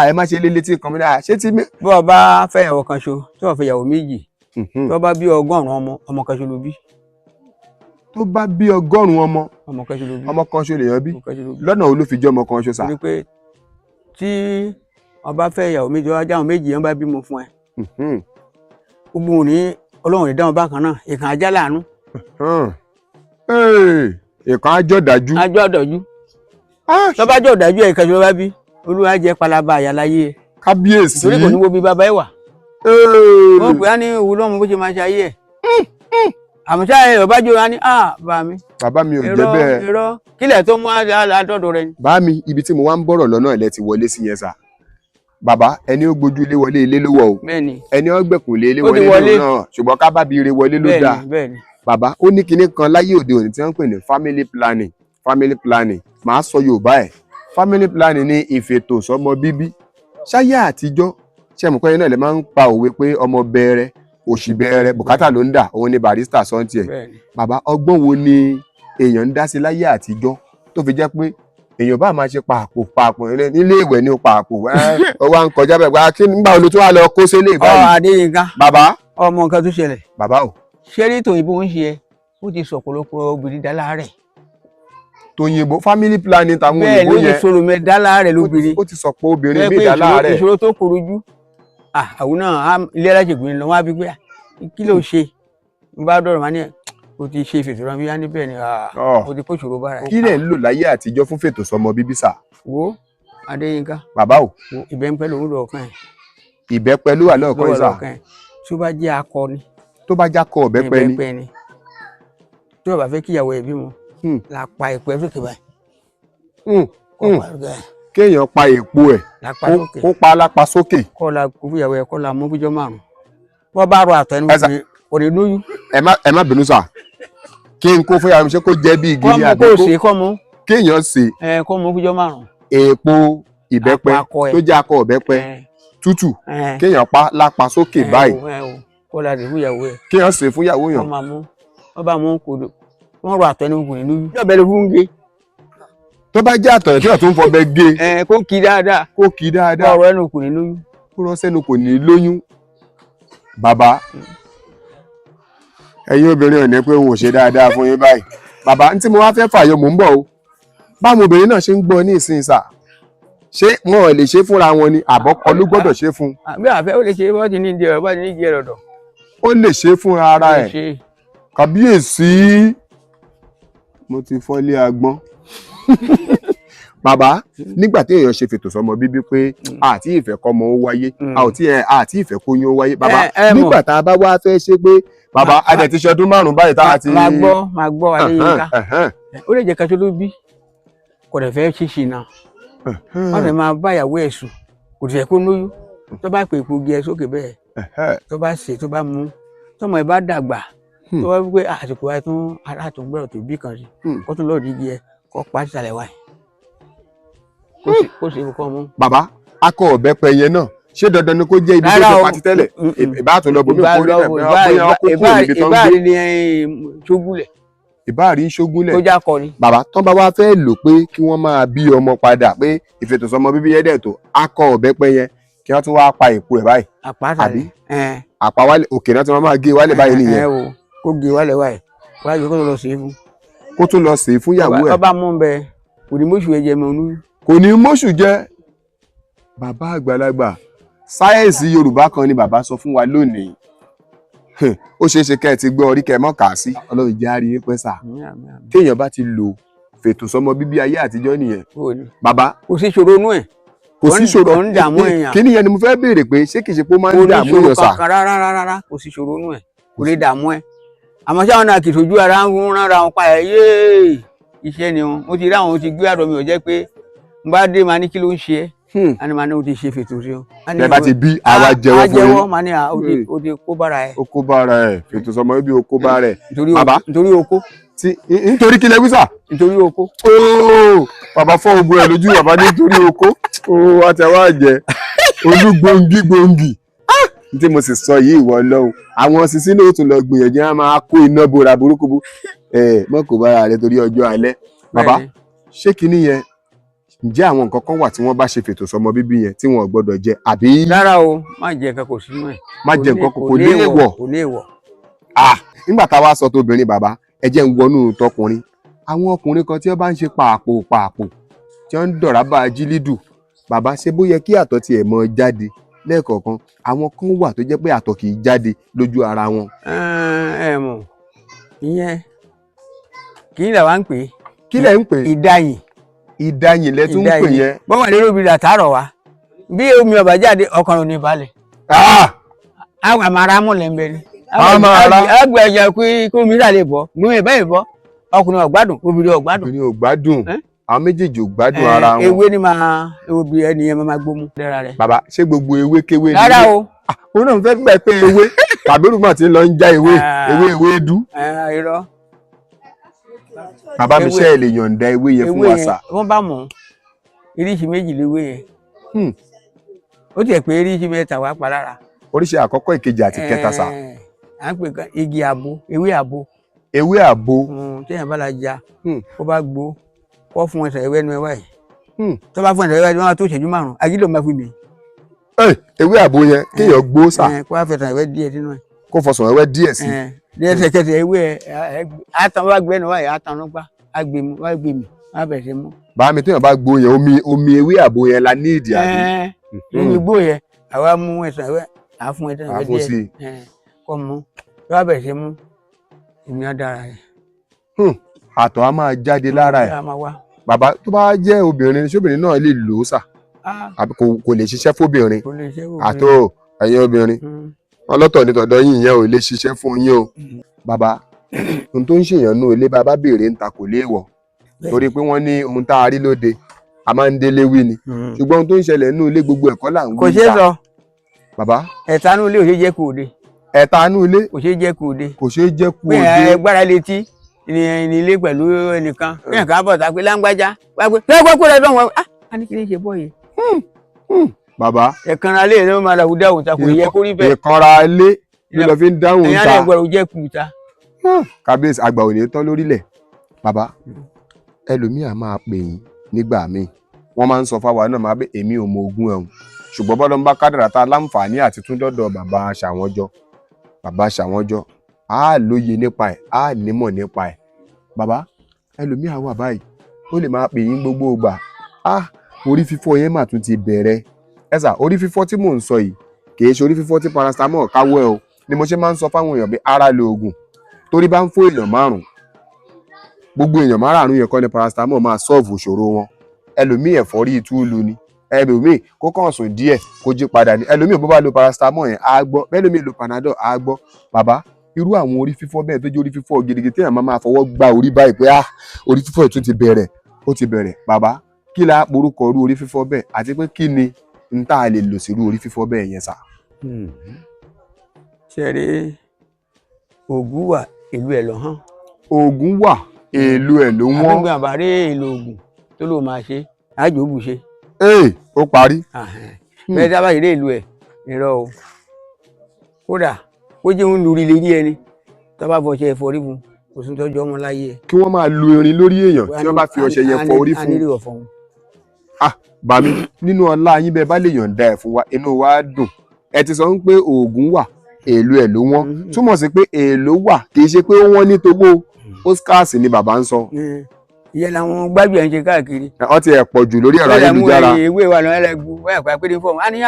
ẹ má ṣe lílé tí kan mi dáa ṣé tí mi. bí wọn bá fẹ́ ìyàwó kan ṣo tí wọn fẹ́ ìyàwó méjì tí wọn bá bí 100 ọmọ kan ṣo ló bí. tó bá bí 100 ọmọ kan ṣo ló bí. ọmọ kan ṣo lèèyàn bí lọ́nà wo ló fi jẹ́ ọmọ kan ṣo sà. torí pé tí ọba fẹ́ ìyàwó méjì ọba jáwọn méjì yẹn bá bímọ fún ẹ gbogbo òní Ọlọ́run ìdáhùn bákan náà ìkàn ajá láàánú. ìkan ajọ́ dájú. ajọ́ dájú tọ́ba jọ́ dájú ẹ̀ kẹjọ bá bí olúwa jẹ́ palaba àyàláyé ẹ̀. kábíyèsí torí kò ní wo bí bàbá ẹ̀ wà. wọ́n pè á ní òwú lọ́mọ bó ṣe máa ṣe ayé ẹ̀. àmọ́ṣá ẹ̀ ọba jọ wá ní bá mi. bàbá mi ò jẹ́ bẹ́ẹ̀. irọ́ kílẹ̀ tó mú àdọ́dọ̀ rẹ ni. bá mi ibi tí mo wá ń bọ̀rọ̀ lọ́nà ilẹ̀ ti wọlé sí yẹn sà bàbá ẹni ó gbójú ilé wọlé ilé ló wọ o ẹni ó gbẹ̀kùn lé ilé wọlé ilé náà ṣùgbọ́n ká bá bi ire wọlé ló dáa bàbá ó ní kinní kan láyé òde òní tí wọ́n ń pè ní family planning màá sọ Yorùbá ẹ̀ family planning ní ìfètò sọmọ bíbí ṣáyé àtijọ́ ṣe mọ̀ pé iná ilẹ̀ máa ń pa òwe pé ọmọ bẹ̀rẹ̀ òṣì bẹ̀rẹ̀ bùkátà ló ń dà òun ni barista sọ́ńtì ẹ̀ bàbá ọgbọ́n wo ni èèyàn ń dá sí láyé àtijọ́ tó fi jẹ́ pé èèyàn bá máa ṣe pààpò nílé ìwẹ̀ ní pààpò ó wá ń kọjá bẹ́ẹ̀ gba kí nígbà wo ló tún wá lọ kó sílé báyìí. Adéyínká bàbá ọmọ nǹkan tó ṣẹlẹ̀ bàbá o ṣé rí tòyìnbó ń ṣe ẹ ó ti sọ ọ̀pọ̀lọpọ̀ obìnrin dá láàárẹ̀. tòyìnbó family planning tàwọn bẹ́ẹ̀ òyìnbó ló ti yẹn sọ̀rọ̀ mẹ́ dá láàárẹ̀ lóbìnrin. ó ti sọ pé obìnrin Bẹ́ẹ̀ mi pé dá láàárẹ̀. ìṣòro tó korojú àwọn náà ilé alájẹgbìn lọ wọn á bí pé kí ló ṣe ń bá dọ̀rọ̀ máa ní ẹ̀ o ti ṣe fètò rán bí wá níbẹ̀ ni o ti kó ìṣòro bára ẹ̀. kí lẹ̀ ń lò láyé àtijọ́ fún fètò sọmọ bíbí sà. wo Adéyínká bàbá o ìbẹ́ ń pẹ́ lòun lọ ọ̀kan ẹ̀ ìbẹ́pẹ ló wà lọ́ọ̀kan yìí sà. tí ó bá jẹ́ akọni tó bá jákọ ọ̀bẹ́pẹ ni tí ó bá fẹ́ kíyàwó ẹ̀ bímọ la pa ìpẹ́ sókè báyìí. kéèyàn pa èpo ẹ̀ kó pa lápá sókè. kọ́ la kó fúyàwó ẹ̀ kọ́ la mú fújọ́ márùn-ún wọ́n bá rọ àtọ̀ ẹni kò ní lóyún. ẹ má bínú sà kí n kó fúyàwó mi ṣe kó jẹ́ bí igi ní àdúgbò kéèyàn sè kọ́ mú fújọ́ márùn-ún. èpo ìbẹ́pẹ tó jẹ́ akọ ọ̀bẹ́pẹ tútù kéèyàn pa lápá sókè báyìí kọ́ la dé fúyàwó ẹ̀ kéèyàn sè fúyàwó yàn. wọ́n bá mú kòdò wọ́n rọ àtọ̀ ẹni kò ní lóyún. yóò bẹ̀rẹ̀ fún gé. tó bá jẹ́ àtọ̀ tí wọ́n tún fọbẹ gé. kó kí dáadáa. kó kí dáadáa. ọ̀rọ̀ ẹnu kò ní lóyún. kó rọ́ sẹ́nu kò ní lóyún. bàbá ẹ̀yin obìnrin ò ní pé òun ò ṣe dáadáa fún yín báyìí. bàbá ní tí mo wá fẹ́ fàyọ mò ń bọ̀ o báwọn obìnrin náà ṣe ń gbọ́ ní ìsìn sà ṣé wọn ò lè ṣe fúnra wọn ni àbọ̀kọ ló gbọ́dọ̀ ṣe fún. bí àfẹ́ ó lè ṣe bọ́ọ̀dì ní ìdí ẹ̀rọ bọ́ọ̀dì ní ìdí ẹ̀rọ dọ̀. ó lè ṣe fúnra ara ẹ̀ kàbíyèsí mo ti fọ́lé agbọ́n. bàbá nígbà tí èèyàn ṣe fètò sọmọ bíbí pé àti ìfẹ́ kọ́mọ ó wáyé àti ìfẹ́ kóyún ó wáyé bàbá nígbà tá a bá wá fẹ́ ṣe pé bàbá adẹ̀ ti ṣọdún márùn-ún báyìí tá a ti. máa gbọ́ Adéyínká ó lè jẹ́ kaṣó ló bí kò dẹ̀ fẹ́ ṣíṣe náà wọ́n lè máa bá ìyàwó ẹ̀ sùn kò tẹ̀ kó lóyún tó bá pè epo gé ẹ sókè bẹ́ẹ̀ tó bá ṣe tó bá mú tọmọ ẹ bá dàgbà tó bá wípé àsìkò wa tún alátùngbọ̀rọ̀ tó bí kan sí kó tún lọ́ọ̀ dígí ẹ kó pa sísàlẹ̀ wáyé kó ṣe kọ́ mú. bàbá akọ ọ̀bẹ́pẹ yẹn náà ṣé dandan ni kó jẹ́ ibi tó ṣe pati tẹ́lẹ̀ ìbáàtún lọ bomi kó rí ìbáàrí ni ṣógúnlẹ̀. ìbáàrí ṣógúnlẹ̀ tó já kọ ni. bàbá tán bá wá fẹ́ lò pé kí wọ́n máa bí ọmọ padà pé ìfètòsọ́mọ bíbí yẹn dẹ̀ tó akọ ọ̀bẹ́pẹ yẹn kí wọ́n tún wá pa èpo ẹ̀ báyìí. àbí àpá wálé òkè náà tí wọ́n máa gé wálé báyìí nìyẹn. kó gé wálé wáyé wáyé kó tó lọ sèé fún. kó tún lọ sèé fún ìyàwó ẹ̀. ọba mú bẹ kò ní mọ́ṣù ẹ̀jẹ̀ mọ́ olú. kò ní mọ́ṣù jẹ́ bàbá àgbàlagbà sáyẹ́ǹsì Yorùbá kan ni bàbá sọ fún wa lónìí ó ṣeé ṣe kẹ́ ẹ ti gbọ́ orí kẹ́ ẹ mọ́ kà á sí Ọlọ́run jẹ́ àárín pẹ́ sà téèyàn bá ti lò fètò sọmọ bíbí ayé àtijọ́ nìyẹn bàbá kò sí ṣòro inú ẹ̀ kò sí ṣòro ń dààmú èèyàn kí nìyẹn ni mo fẹ́ béèrè pé ṣé kìí ṣe pé ó máa ń dààmú èèyàn sà. rárá kò sí ṣòro inú ẹ̀ kò lè dààmú ẹ̀ àmọ́ sáwọn náà kì í sojú ara ń rárá wọn pa ẹ̀ yéé iṣẹ́ ni wọn mo ti rí àwọn ti gbé àdọ̀ mi ò jẹ́ pé n bá dé máa ní kí ló ń ṣe ẹ́ ani máa ní o ti ṣe fètò sí o. ẹ bá ti bí àwa jẹ́wọ́ fún yín. máa ní o ti kó bára ẹ. o kó bára ẹ fètò sọmọ bíbí o kó bára ẹ. nítorí oko. nítorí kí lẹ wí sà. nítorí oko. ooo bàbá fọ́ ogun ẹ lójú bàbá nítorí oko ooo àtẹwà jẹ olúgbòǹgì tí mo sì sọ yìí ìwọ lọ́hùn àwọn sisi náà tún lọ gbìyànjú á máa kó iná bora burúkú bú mọ kó bára rẹ torí ọjọ́ alẹ́ bàbá ṣé kinní yẹn ǹjẹ́ àwọn nǹkan kan wà tí wọ́n bá ṣe fètò sọmọ bíbí yẹn tí wọ́n gbọ́dọ̀ jẹ àbí. rárá o má jẹ nǹkan kò sínú ẹ̀. má jẹ nǹkan kò léèwọ̀. kò léèwọ̀. nígbà tá a wá sọ tóbìnrin bàbá ẹ jẹ́ ń wọnú tọkùnrin àwọn ọkùnrin kan tí wọ́n bá ń ṣe pààpò tí wọ́n ń dọ̀rá bá a jí lídù bàbá ṣe bó yẹ kí àtọ̀ tiẹ̀ mọ jáde lẹ́ẹ̀kọ̀ọ̀kan àwọn kan wà tó jẹ́ pé àtọ̀ kì í jáde lójú ara wọn. ẹ mọ̀ ìyẹn kí ni làwa ń pè é. kí lẹ̀ ń pè é. ìdáyìn. ìdáyìn lẹ tún ń pè yẹn. bọ́n wà lérò obìnrin àtàrọ̀ wa bí omi ọba jáde ọkàn ò ní balẹ̀. àwọn àmàrà mọ̀lẹ́ ń bẹ ni. àgbẹ̀ ẹ̀jẹ̀ pé kí omi rà lè bọ́ gbọ́n ìbá ìbọ́ ọkùnrin ọ̀gbádùn obìnrin ọ̀gbádùn. obìnrin ọ̀gbádùn àwọn méjèèjì ò gbádùn ara wọn. ewé ni máa obìnrin ẹnìyẹn máa gbómú lẹ́ra rẹ̀. bàbá ṣé gbogbo ewé kéwé ni. rárá o. òun náà fẹ́ gbà pé ewé kàbírù mà ti lọ ń já ewé dú. irọ́. bàbá mi ṣe é lè yọ̀ǹda ewé yẹn fún wa sà. wọ́n bá mọ̀ iríṣi méjì léwé yẹn ó tiẹ̀ pé iríṣi mẹ́ta wá pa lára. oríṣi àkọ́kọ́ ìkejì àti kẹta sà. à ń pè igi àbo ewé àbo. ewé àbo. téèyàn bá la ja ó bá gbó kọ́ fún ẹsẹ̀ ẹwẹ́ nu ẹwà yìí tó bá fún ẹsẹ̀ ẹwẹ́ wọn tó ṣẹ́jú márùn-ún agídò máa fi mi. ewé àbò yẹn kéèyàn gbó sà kó wá fẹsẹ̀ ẹwẹ́ díẹ̀ sínú ẹ̀. kó fọsàn ẹwẹ́ díẹ̀ sí. lẹ́sẹ̀kẹsẹ̀ ewé ẹ̀ àtàn wá gbẹ́nu wáyé àtàn ló gbá wá gbé mi wá bẹ̀rẹ̀ sí mú. bá mi téèyàn bá gbó yẹn omi ewé àbò yẹn la ní ìdí àbí. omi gbó yẹn àwa mú ẹsẹ̀ ẹwẹ́ àá fún ẹsẹ̀ ẹwẹ́ díẹ̀ kọ́ mú wá bẹ̀rẹ̀ sí mú ìmí adára rẹ̀. àtọ̀ á máa jáde lára ẹ̀. bàbá tó bá jẹ́ obìnrin ṣóbìnrin náà lè lò ó sà àbí kò lè ṣiṣẹ́ fóbìnrin àtọ̀ ẹ̀yin obìnrin ọlọ́tọ̀ ní tọ̀dọ̀ yín ìyẹn ò lè ṣiṣẹ́ fún yín o. bàbá ohun tó ń ṣèyàn nú ilé bàbá béèrè ń ta kò léèwọ̀ torí pé wọ́n ní ohun tá a rí lóde a máa ń délé wí ni ṣùgbọ́n ohun tó ń ṣẹlẹ̀ nú ilé gbogbo ẹ̀kọ́ là ń wí. kò ṣeé sọ. bàbá ẹ̀ta nú ilé ò ṣeé jẹ́ kó o de. ẹ̀ta nú ilé kò ṣeé jẹ́ kó o de. kò ṣeé jẹ́ kó o de. pé ẹ gbára létí ní ilé pẹ̀lú ẹnìkan ní ẹ̀ka bọ̀ tá a pé láńgbájá wá pé fẹ́ kó rẹ̀ lọ́wọ́ a ní kí ni ṣe bọ́ yìí. bàbá ẹ̀kanra lé ló máa dàwú dáhùn ta kò yẹ kó rí bẹ́ẹ̀. ìkanra lé ló lọ fi ń dáhùn ta. ẹ̀yà rẹ̀ gbọ́dọ̀ jẹ́ kùtà. kábíyèsí àgbà ò ní tán lórílẹ̀. bàbá ẹlòmíà máa pè yín nígbà míì wọ́n máa ń sọ fáwa náà máa bẹ èmi ò mọ ogún ẹ̀hún ṣùgbọ́n bọ́dọ̀ ń bá kádàrá ta láǹfààní àti tún dọ́dọ̀ bàbá Ṣàwọ́njọ á lóye nípa ẹ̀ á nímọ̀ nípa ẹ̀. bàbá ẹlòmíà wà báyìí ó lè máa pè yín gbogbo ìgbà orí fífọ́ yẹn mà tún ti bẹ̀rẹ̀ ẹ̀sà orí fífọ́ tí mò ń sọ yìí kì í ṣe orí fífọ́ tí paracetamol káwọ́ ẹ̀ o ni mo ṣe máa ń sọ fáwọn èèyàn pé ara lo oògùn torí bá ń fún èèyàn márùn gbogbo èèyàn márùn yẹn kọ́ ni paracetamol máa sọ́ọ̀fù ìṣòro wọn ẹlòmíì ẹ̀fọ́rí ìtúlu ni ẹlòmíì kó kàn sùn díẹ̀ kó jí padà ní ẹlòmíì bó bá lo paracetamol yẹn á gbọ́ ẹlòmíì lo panadol á gbọ́. bàbá irú àwọn orí fífọ́ bẹ́ẹ̀ tó jẹ́ orí fífọ́ gidigidi téèyàn máa fọwọ́ gba orí báyìí pé orí fífọ́ tún ti bẹ̀rẹ̀ ó ti bẹ̀rẹ̀. bàbá kí la porúkọ irú orí fífọ́ bẹ́ẹ̀ àti pé kí ni n tá a lè lò sí irú orí fífọ́ bẹ́ẹ̀ yẹn sà. ṣe rí oògùn wà ìlú ẹ̀ lọ hàn. oògùn wà èlò ẹ̀ ló wọ́n. àgbègbè àbárí èlò oògùn tó ló máa ṣe àjòbù ṣe. ó parí. bẹ́ẹ̀ dábàá ìrè ìlú ẹ̀ nírọ̀ o kódà ó jẹ́ ń lórí ilé rí ẹni tó bá fọṣẹ ẹ̀fọ́rí fún kò sí tọ́jú ọmọ láyé ẹ̀. kí wọ́n máa lu irin lórí èèyàn tí wọ́n bá fi ọṣẹ yẹn fọ orí fún. bàmí nínú ọlá yín bẹ́ẹ̀ bá lè yọ̀ǹda ẹ̀ fún wa inú wa dùn ẹ ti sọ pé oògùn wà èlò ẹ̀ ló wọ́n túmọ̀ sí pé èlò wà kì í ṣe pé ó wọ́n ní towó Oscars ni bàbá ń sọ. ìyẹn làwọn gbájú ẹ̀ ń ṣe káàkiri. wọ́n ti ẹ̀ pọ̀ jù lórí ẹ̀rọ ayélujára. ìwé wa lọ́wọ́ ẹlẹ́gbù wọ́n ẹ̀pẹ́ pé ní fọ́ọ̀mù á ní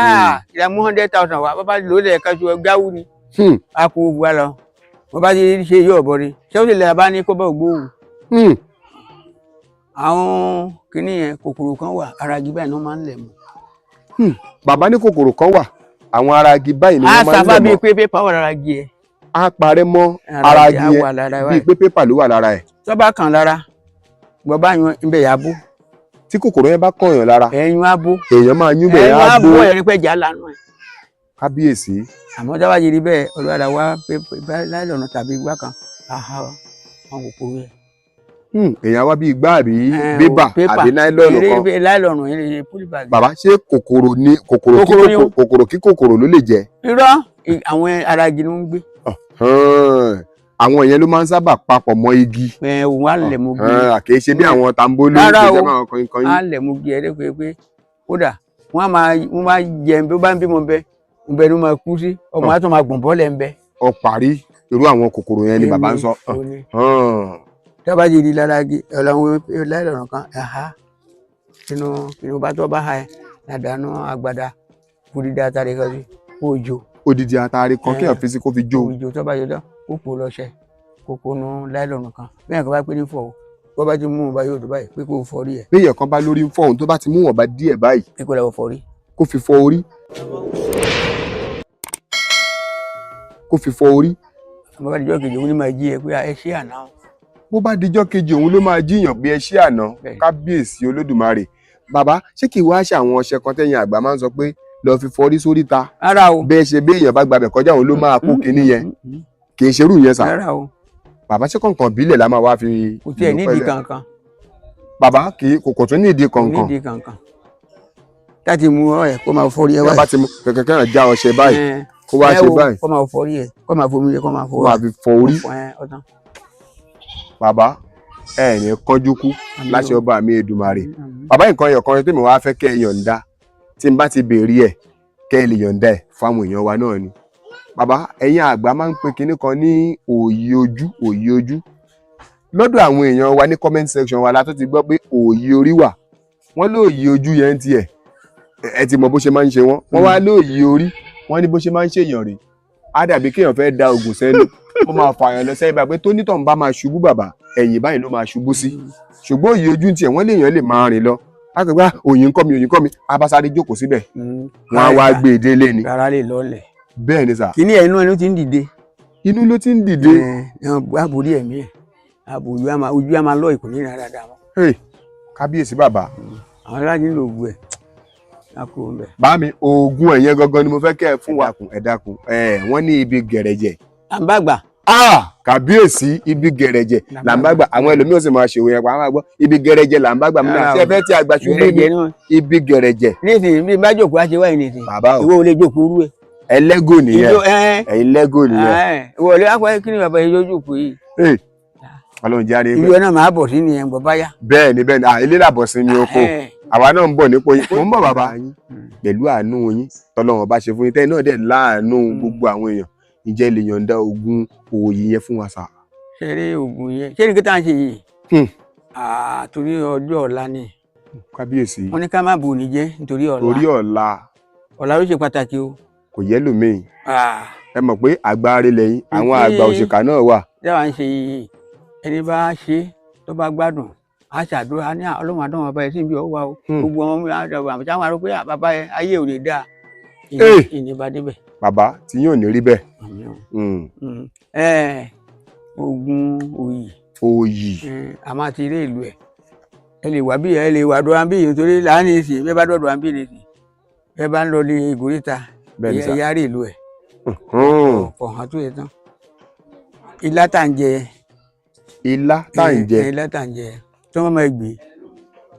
ìdààmú 100,000 wa bàbá lò lẹ̀ ká ju gáwú ni. a kò wá lọ wọ́n bá ti ṣe yóò bọ̀ ni ṣé ó sì lè bá ní kó bá ògbóhùn. àwọn kìíní yẹn kòkòrò kan wà ara igi báyìí ni wọ́n máa ń lẹ̀ mọ́. bàbá ní kòkòrò kan wà àwọn ara igi báyìí ni wọ́n máa ń lẹ̀ mọ́. a sábà bíi pé pépà wà lára igi ẹ̀. a parẹ́ mọ́ ara igi yẹn bíi pé pépà ló wà lára ẹ̀. tó bá kàn lára gbọ́ bá yan ibẹ̀ yà bó. tí kòkòrò yẹn bá kàn yàn lára ẹ̀yìn á bó. èèyàn máa yún bẹ̀ yẹn á bó. ẹ̀yìn á bó ẹ̀rí pẹ̀jà lánàá ẹ̀. kábíyèsí. àmọ́ dábàá yìí rí bẹ́ẹ̀ olùwàdà wá láìlọ́nà tàbí igbá kan wọn kòkòrò yẹn. èèyàn wá bí igbá àbí bébà àbí náílọ́ọ̀nù kan. láìlọ́nù yẹn pólíbàgì. bàbá ṣé kòkòrò ni kòkòrò kí kòkòrò ló lè jẹ. irọ́ àwọn ara igi ló ń gbé. àwọn ìyẹn ló máa ń sábà papọ̀ mọ́ igi. òun á lẹ̀ mú bí. kìí ṣe bí àwọn tambolo rárá o á lẹ̀ mú bí ẹ̀rẹ́ pé kódà wọ́n máa jẹ bí ó bá ń bímọ bẹ́ẹ̀ ń bẹ ló máa kú sí ọmọ á tún máa gbọ̀n bọ́ọ̀lẹ̀ ń bẹ. ọ parí irú àwọn kòkòrò yẹn ni bàbá ń sọ. dábàá yìí di lára igi ọ̀làwọn láìlọ́nà kan inú bá tó bá ha ẹ̀ ládàánú àgbàdá kúrìdá àtàrí kan sí òjò. odidi àtàrí kan kéèyàn fi sí kó fi jó. òjò tó bá yọ dán kókó lọ́ṣẹ kókó nu láìlọ́nà kan bẹ́ẹ̀ kan bá pé ní fọ́ o bó bá ti mú wọn bá yóò tó báyìí pé kó fọ́ rí ẹ̀. bí èèyàn kan bá lórí ń fọ́ òun tó bá ti mú wọn bá díẹ̀ báyìí. pé kó lọ́wọ́ fọ́ rí. kó fi fọ́ orí. kó fi fọ́ orí. bó bá dijọ́ kejì òun ló máa jí ẹ pé ẹ ṣé àná. bó bá dijọ́ kejì òun ló máa jíyàn pé ẹ ṣé àná kábíyèsí olódùmarè. bàbá ṣé kì í wá ṣe àwọn ọṣẹ kan tẹ̀yìn àgbà máa ń sọ pé lọ fi fọrí sórí ta. rárá o. bẹ́ẹ̀ ṣe bí èèyàn bá gbàbẹ̀ kọjá òun ló máa kó kinní yẹn kì í ṣerú yẹn sà. rárá o. bàbá ṣé kọ̀ọ̀kan bílẹ̀ la máa wá fi. kò tiẹ̀ nídìí kankan. bàbá kò tún nídìí kankan. nídìí kankan. láti mú ọ ẹ kó máa fọrí ẹ wáyé. bá ti mú kẹ̀kẹ́ kẹ́hìn já ọṣẹ báyìí kó wá ṣe báyìí. kó máa fọrí ẹ kó máa fomi ẹ kó máa fọ. wà á fi fọ orí. bàbá ẹ ní kánjú kú láṣẹ ọba mi Èdùmàrè. Bàbá nǹkan ẹyọ kan tèmi wá fẹ́ kẹ́ ẹ yọ̀ǹda tí n bá ti béèrè ẹ̀ kẹ́ ẹ lè yọ̀ǹda ẹ̀ fáwọn èèyàn wa náà ni. Bàbá ẹ̀yin àgbà máa ń pe kinní kan ní òòyì ojú lọ́dọ̀ àwọn èèyàn wa ní comment section wa la tó ti gbọ́ pé òòyì orí wà, wọ́n lóòyì ojú yẹn tiẹ̀ ẹ ti mọ bó ṣe máa ń ṣe wọ́n wá lóòyì orí wọ́n ní bó ṣe máa ń ṣèyàn rè á dàbí kéèyàn fẹ́ da oògùn sẹ́nu ó máa fààyàn lọ sẹ́yìn báyìí pé tó nítàn bá máa ṣubú bàbá ẹ̀yìn báyìí ló máa ṣubú sí, ṣùgbọ́n òòyì ojú tiẹ̀ wọ́n léèyàn lè máa rìn lọ láti gbá òyìn kọ́ mi abasáré jókòó síbẹ̀ wọ́n á wá gbé e délé ni. rárá lè lọ́lẹ̀. Bẹ́ẹ̀ ni sà. kíní ẹ̀ inú ẹ̀ ló ti ń dìde. Inú ló ti ń dìde. àbòrí ẹ̀mí ẹ̀ ojú á máa lọ ìkùnrin dáadáa mọ́. Kábíyèsí bàbá. àwọn aláàjì ń lo ògùn ẹ̀ lákò ń bẹ̀. Bá mi oògùn ẹ̀yẹn gangan ni mo fẹ́ kẹ́ ẹ fún wa. Ẹ dákun wọ́n ní ibi gẹ̀rẹ̀jẹ̀. làǹbàgbà. Kábíyèsí ibi gẹ̀rẹ̀jẹ̀ làǹbàgbà àwọn ẹlòmíràn sì máa ṣèwé yẹn pa àwọn àgbọ̀ ibi gẹ̀rẹ̀jẹ̀ làǹbàgbà mi náà ṣe fẹ́ tí àgbà ṣubú ní ibi gẹ̀rẹ̀jẹ̀. nísìnyí bí bá jókòó á ṣe wáyé nísìnyí. Bàbá o ìwọ ò lè jókòó rú ẹ. ẹlẹ́gò nìyẹn ẹ̀yin lẹ́gò nìyẹn. ìwọ ò lè wá pẹ́ kí ni bàbá yẹn yóò jókòó yìí. Ọlọ́run jáde ìlú ẹ náà máa bọ̀ sí nìyẹn bọ̀ báyà. bẹ́ẹ̀ ni ilé làbọ̀ sí mi oko àwa náà ń bọ̀ nípò yín mo ń bọ̀ bàbá yín pẹ̀lú àánú yín tọ́lọ́run bá ṣe fún yín tẹ́yìn náà dẹ̀ láàánú gbogbo àwọn èèyàn ǹjẹ́ lè yọ̀ǹda oògùn òòyì yẹn fún wa sà. ṣeré oògùn yẹn ṣé ní kí tá à ń ṣe yìí torí ọjọ́ ọ̀la ni. Kábíyèsí wọ́n ní ká má bò ní jẹ́ nítorí ọ̀la. torí ọ̀la ọ̀la ló ṣe pàtàkì o. kò yẹ lómìn ẹ mọ̀ pé àgbà arẹ lẹ́yìn àwọn àgbà òṣìkà náà wà. dáwà ń ṣe yìí ẹni bá ṣe tó bá gbádùn á ṣàdúrà ní Ọlọ́run àdánwò bàbá yẹn sí ibi ọwọ́ o gbogbo ọmọ mi àdàbọ̀ àmì táwọn arúgbó bàbá yẹn ayé ò lè dáa ìníbà débẹ̀. Bàbá tí yóò ní rí bẹ́ẹ̀. oògùn òòyì a máa ti rí ìlú ẹ lè wá bí ẹ lè wá dọ́wà bí nítorí láàánú ìsìn bẹ́ẹ̀ bá dọ́dọ̀ àbí nìsín bẹ́ẹ̀ bá ń lọ ní ìgòríta ẹ̀yà rí ìlú ẹ̀ ọ̀hán tó yẹ tán. ilá tá ń jẹ ilá tá ń jẹ tí wọ́n máa gbé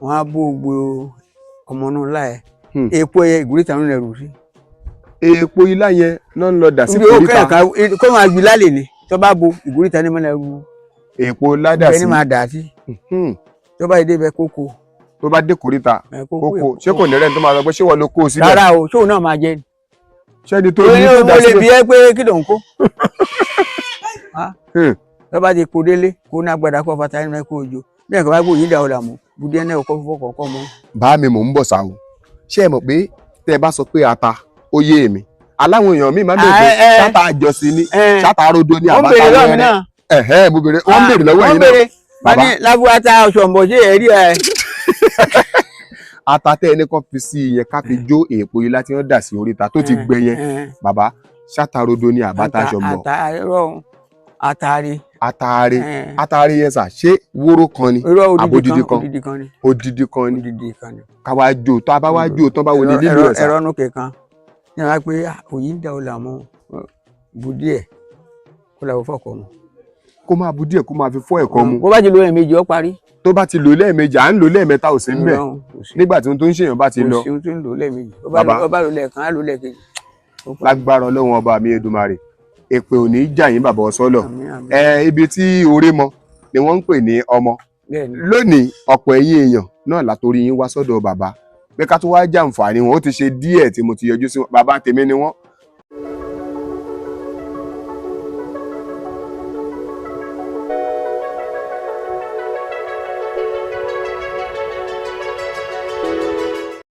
wọ́n á bó gbogbo ọmọ náà láì epo ẹ ìgòríta ń rẹ̀ rù sí. Èèpo ilá yẹn náà ń lọ dà sí ìgòríta. kó máa gbé lálẹ́ ni tó bá bo ìgòríta ní mọ́lẹ̀ rú. Èèpo ládà sí. ẹni máa dà sí. tó bá dé bẹ kókó. tó bá dé kòríta kókó ṣé kò ní rẹ́ni tó máa sọ pé ṣé wọ́n ló kó o sílẹ̀. rárá o ṣóun náà máa jẹ ni. ṣẹ́ni tó ní tó dá sílẹ̀. o lè bí ẹ pé kí ló ń kó. tó bá ti kó délé kó ní agbada kó fata ẹni kó ojo bí ẹ̀ka bá gbòòyìn dà ọ̀dà mọ́ budí ẹni ọkọ̀ fífọ́ kọ̀ọ̀kan mọ́. Bá mi mò ń bọ̀ sáà o ṣé ẹ mọ̀ pé tẹ́ ẹ bá sọ pé ata ó yé mi aláwọn èèyàn mi máa ń bèèrè pé ṣáta àjọsí ni ṣáta arodo ni àbáta wẹ́rẹ́ mo bèrè wọ́n bèrè lọ́wọ́ yìí náà. Bàbá ní lábúwátá ọ̀ṣọ̀mbọ̀ ṣé ẹ̀rí ẹ̀. ata tẹ́ ẹni kan fi sí yẹn ká fi jó èèpo yìí láti wọ́n dà sí oríta tó ti gbẹ yẹn bàbá ṣáta arodo ni àbáta ṣọ̀mbọ̀. Atare yẹn sà ṣé wóró kan ni àbódìdí kan odidi kan ni káwá jó tó a bá wá jó tán báwo ni lílo ẹ̀ sà. ẹ̀rọ nù kẹ̀kan ní wàá pé òyìn dà ó là mọ́ bu díẹ̀ kó làwọn fọkọ̀ mu. kó máa bu díẹ̀ kó máa fi fọ́ ẹ̀kọ́ mu. bó bá ti lo ẹ̀ẹ̀mejì ó parí. tó bá ti lò lẹ́ẹ̀mejì à ń lò lẹ́ẹ̀mẹ́ta ò sí ń bẹ̀ nígbà tí ohun tó ń ṣèyàn bá ti lọ. kò sí ohun tó ń lò lẹ́ẹ̀mejì ó bá lò lẹ́ẹ̀kan á lò lẹ́ẹ̀kejì. lágbára Ọlọ́run ọba mi Èdùmàrè èpè ò ní jà yín bàbá Ọ̀sọ́lọ̀ ibi tí orí mọ ni wọ́n ń pè ní ọmọ lónìí ọ̀pọ̀ ẹ̀yin èèyàn náà látòrí yín wá sọ́dọ̀ bàbá pé ká tó wá jàǹfààní wọn ó ti ṣe díẹ̀ tí mo ti yọjú sí wọn bàbá tèmi ni wọ́n